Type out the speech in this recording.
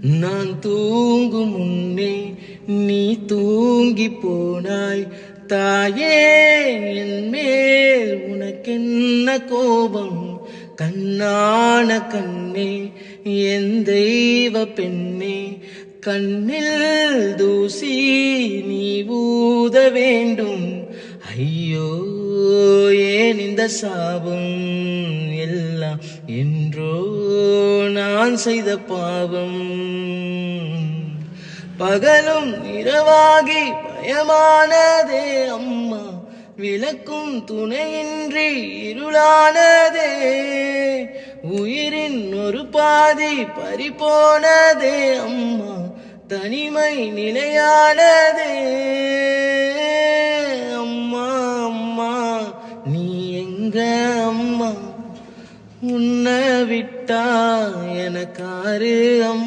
நான் தூங்கும் முன்னே நீ தூங்கி போனாய் தாயே, என் மேல் உனக்கென்ன கோபம்? கண்ணான கண்ணே, என் தெய்வ பெண்ணே, கண்ணில் தூசி நீ ஊத வேண்டும். ஐயோ, ஏன் இந்த சாபம் எல்லாம்? என்றோ நான் செய்த பாவம். பகலும் இரவாகி பயமானதே அம்மா, விளக்கும் துணையின்றி இருளானதே. உயிரின் ஒரு பாதி பறிபோனதே அம்மா, தனிமை நிலையானதே. அம்மா அம்மா நீ எங்க அம்மா? உன்னை விட்டா எனக்காரு அம்மா?